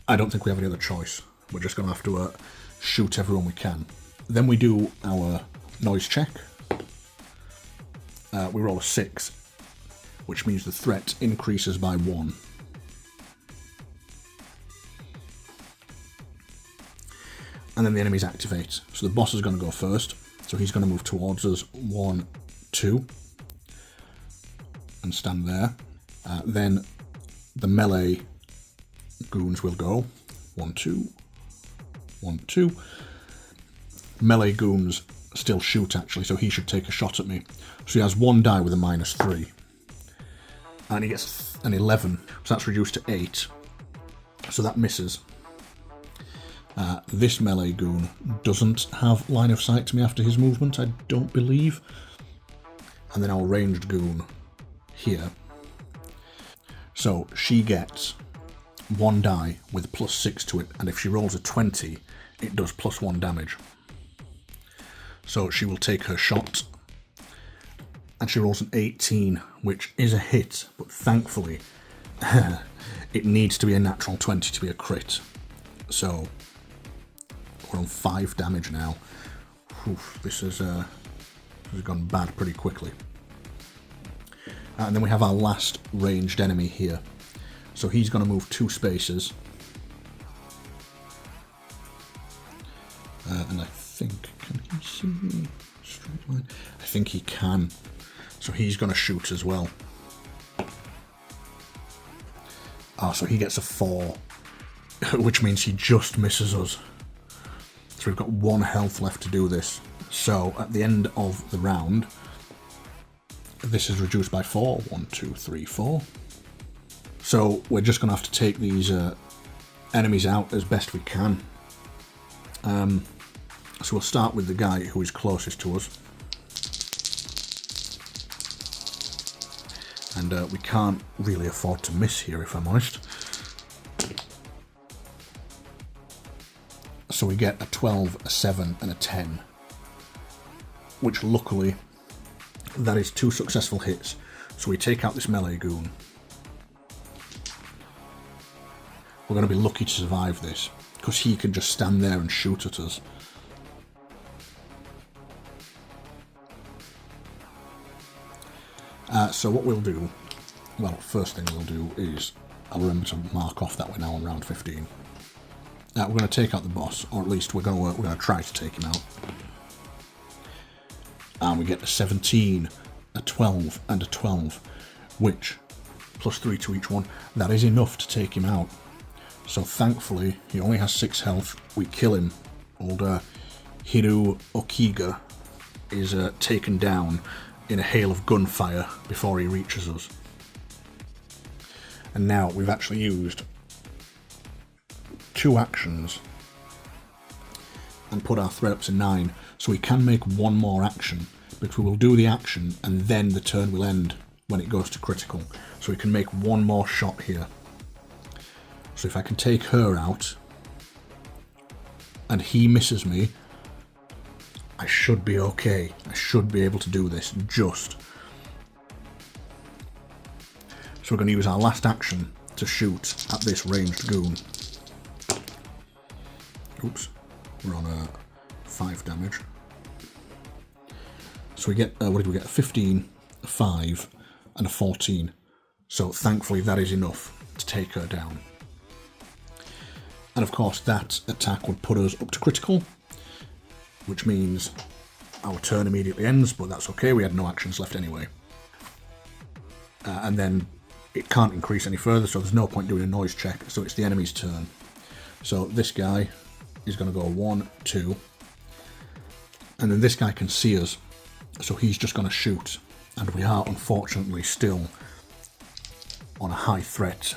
I don't think we have any other choice. We're just going to have to shoot everyone we can. Then we do our noise check. We roll a 6, which means the threat increases by 1. And then the enemies activate. So the boss is going to go first, so he's going to move towards us. 1, 2. and stand there. Then the melee goons will go. 1, 2, 1, 2. Melee goons still shoot actually, so he should take a shot at me. So he has 1 die with a -3. And he gets an 11, so that's reduced to 8. So that misses. This melee goon doesn't have line of sight to me after his movement, I don't believe. And then our ranged goon here. So she gets 1 die with +6 to it, and if she rolls a 20, it does +1 damage. So she will take her shot, and she rolls an 18, which is a hit, but thankfully it needs to be a natural 20 to be a crit. So we're on 5 damage now. Oof, this has gone bad pretty quickly. And then we have our last ranged enemy here. So he's going to move 2 spaces. And I think, can he see me? Straight line? I think he can. So he's going to shoot as well. Oh, so he gets a 4, which means he just misses us. So we've got 1 health left to do this. So at the end of the round, this is reduced by 4. 1, 2, 3, 4. So we're just going to have to take these enemies out as best we can. So we'll start with the guy who is closest to us. And we can't really afford to miss here, if I'm honest. So we get a 12, a 7 and a 10. Which luckily, that is 2 successful hits. So we take out this melee goon. We're going to be lucky to survive this, because he can just stand there and shoot at us. So what we'll do, well, first thing we'll do is, I'll remember to mark off that we're now on round 15. We're going to take out the boss, or at least we're going to try to take him out. And we get a 17, a 12 and a 12, which, +3 to each one, that is enough to take him out. So thankfully, he only has 6 health, we kill him. Old Hiru Okiga is taken down in a hail of gunfire before he reaches us. And now we've actually used 2 actions and put our threat up to 9, so we can make 1 more action, but we will do the action and then the turn will end when it goes to critical. So we can make 1 more shot here. So if I can take her out and he misses me, I should be okay. I should be able to do this just. So we're going to use our last action to shoot at this ranged goon. Oops, we're on 5 damage. So we get, what did we get? A 15, a 5 and a 14. So thankfully that is enough to take her down. And of course that attack would put us up to critical, which means our turn immediately ends, but that's okay, we had no actions left anyway. And then it can't increase any further, so there's no point doing a noise check, so it's the enemy's turn. So this guy is going to go 1, 2, and then this guy can see us, so he's just going to shoot, and we are unfortunately still on a high threat.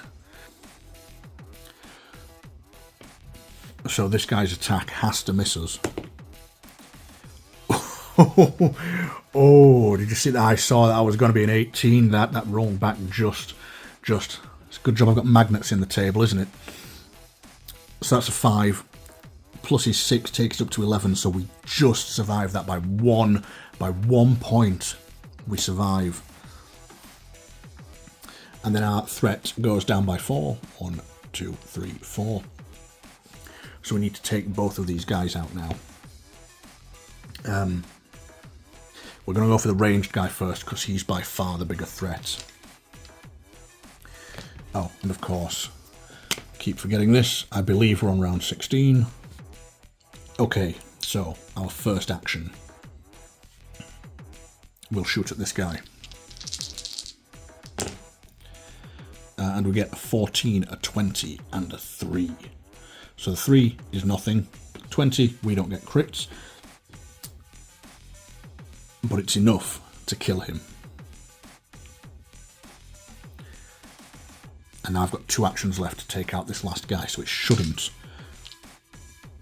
So this guy's attack has to miss us. Oh, did you see that? I saw that I was going to be an 18. That rolled back just. It's a good job I've got magnets in the table, isn't it? So that's a 5. Plus his 6 takes it up to 11, so we just survived that by 1 point. We survive. And then our threat goes down by 4. 1, 2, 3, 4. So we need to take both of these guys out now. We're going to go for the ranged guy first, because he's by far the bigger threat. Oh, and of course, keep forgetting this, I believe we're on round 16. Okay, so our first action. We'll shoot at this guy. and we get a 14, a 20, and a 3. So the 3 is nothing. 20, we don't get crits. But it's enough to kill him. And now I've got 2 actions left to take out this last guy, so it shouldn't,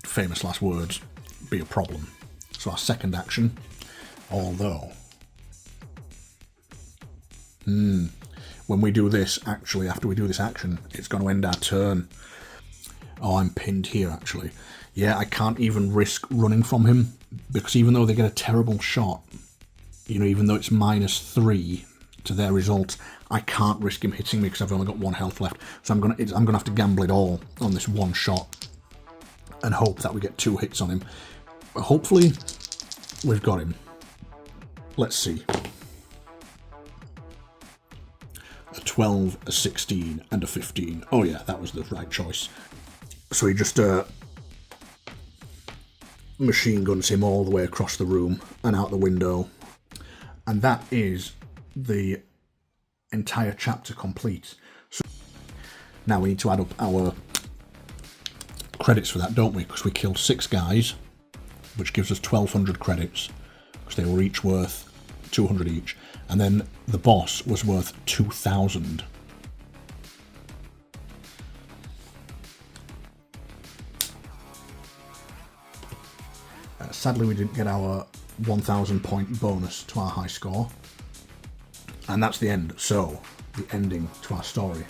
famous last words, be a problem. So our second action, although... when we do this, actually, after we do this action, it's going to end our turn. Oh, I'm pinned here, actually. Yeah, I can't even risk running from him, because even though they get a terrible shot, you know, even though it's -3 to their result, I can't risk him hitting me because I've only got 1 health left. So I'm gonna have to gamble it all on this one shot and hope that we get 2 hits on him. But hopefully, we've got him. Let's see. A 12, a 16, and a 15. Oh yeah, that was the right choice. So he just machine guns him all the way across the room and out the window. And that is the entire chapter complete. So now we need to add up our credits for that, don't we? Because we killed 6 guys, which gives us 1,200 credits, because they were each worth 200 each. And then the boss was worth 2,000. Sadly, we didn't get our 1,000 point bonus to our high score. And that's the end. So, the ending to our story.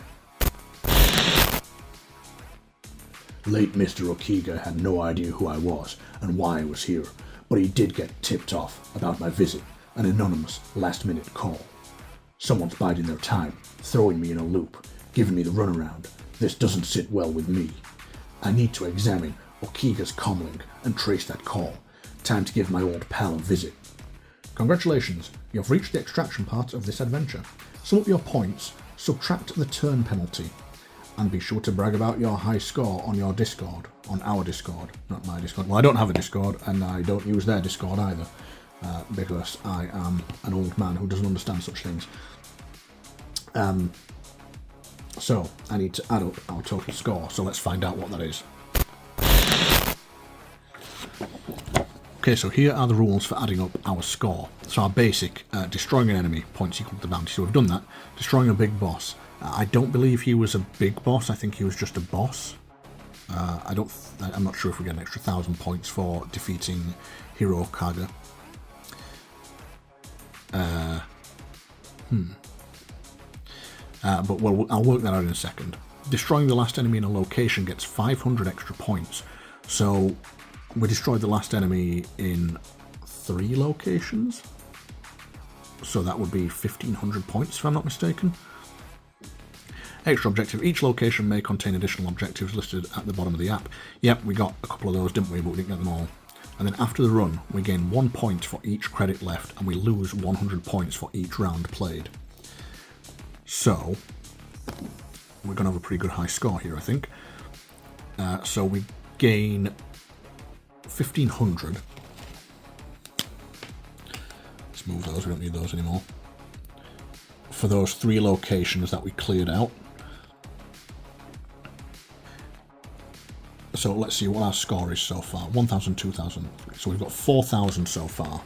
Late Mr. Okiga had no idea who I was and why I was here, but he did get tipped off about my visit, an anonymous last-minute call. Someone's biding their time, throwing me in a loop, giving me the runaround. This doesn't sit well with me. I need to examine Okiga's comlink and trace that call. Time to give my old pal a visit. Congratulations, you've reached the extraction part of this adventure. Sum up your points, subtract the turn penalty, and be sure to brag about your high score on your Discord. On our Discord, not my Discord. Well, I don't have a Discord, and I don't use their Discord either, because I am an old man who doesn't understand such things. So, I need to add up our total score, so let's find out what that is. Okay, so here are the rules for adding up our score. So our basic, destroying an enemy, points equal to the bounty. So we've done that. Destroying a big boss. I don't believe he was a big boss. I think he was just a boss. I'm not sure if we get an extra 1,000 points for defeating Hiro Kaga. But well, I'll work that out in a second. Destroying the last enemy in a location gets 500 extra points. So we destroyed the last enemy in 3 locations. So that would be 1,500 points, if I'm not mistaken. Extra objective. Each location may contain additional objectives listed at the bottom of the app. Yep, we got a couple of those, didn't we? But we didn't get them all. And then after the run, we gain 1 point for each credit left, and we lose 100 points for each round played. So we're going to have a pretty good high score here, I think. So we gain 1,500. Let's move those, we don't need those anymore. For those 3 locations that we cleared out. So let's see what our score is so far. 1,000, 2,000. So we've got 4,000 so far.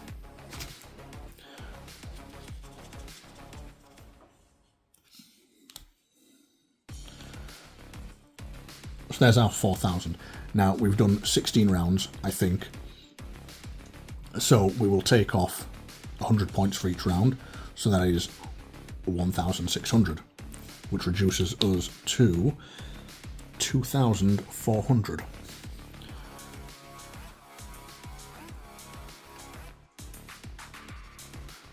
So there's our 4,000. Now, we've done 16 rounds, I think. So we will take off 100 points for each round. So that is 1,600, which reduces us to 2,400.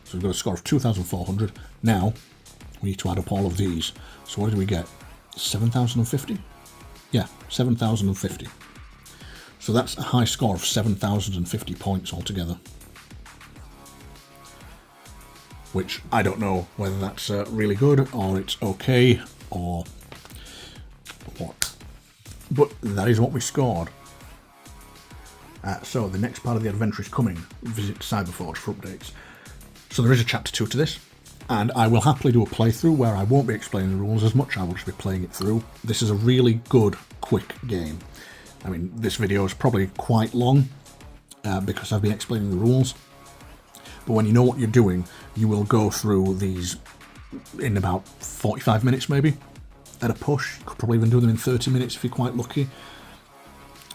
So we've got a score of 2,400. Now, we need to add up all of these. So what did we get? 7,050? Yeah, 7,050. So that's a high score of 7,050 points altogether. Which I don't know whether that's really good, or it's okay, or what. But that is what we scored. So the next part of the adventure is coming. Visit Cyberforge for updates. So there is a chapter 2 to this. And I will happily do a playthrough where I won't be explaining the rules as much, I will just be playing it through. This is a really good, quick game. I mean, this video is probably quite long because I've been explaining the rules. But when you know what you're doing, you will go through these in about 45 minutes maybe, at a push. You could probably even do them in 30 minutes if you're quite lucky.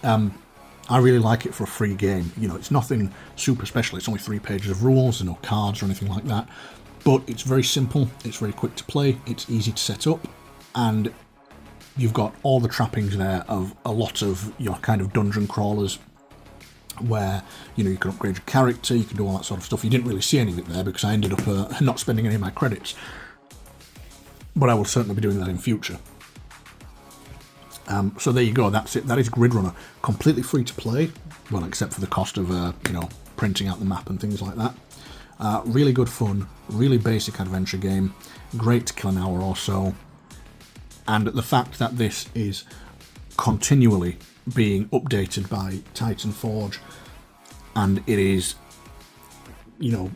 I really like it for a free game. You know, it's nothing super special. It's only 3 pages of rules, and no cards or anything like that. But it's very simple, it's very quick to play, it's easy to set up, and you've got all the trappings there of a lot of your kind of dungeon crawlers, where, you know, you can upgrade your character, you can do all that sort of stuff. You didn't really see any of it there because I ended up not spending any of my credits. But I will certainly be doing that in future. So there you go, that's it. That is Gridrunner. Completely free to play, well, except for the cost of, you know, printing out the map and things like that. Really good fun, really basic adventure game, great to kill an hour or so. And the fact that this is continually being updated by Titan Forge, and it is, you know,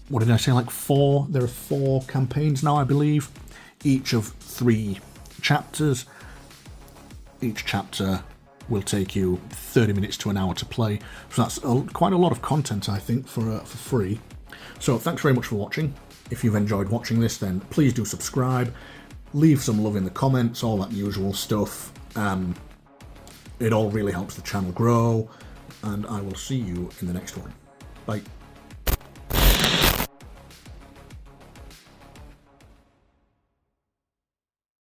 what did I say, like 4? There are 4 campaigns now, I believe, each of 3 chapters. Each chapter will take you 30 minutes to an hour to play, so that's quite a lot of content, I think, for free. So thanks very much for watching. If you've enjoyed watching this, then please do subscribe, leave some love in the comments, all that usual stuff. It all really helps the channel grow, and I will see you in the next one. Bye.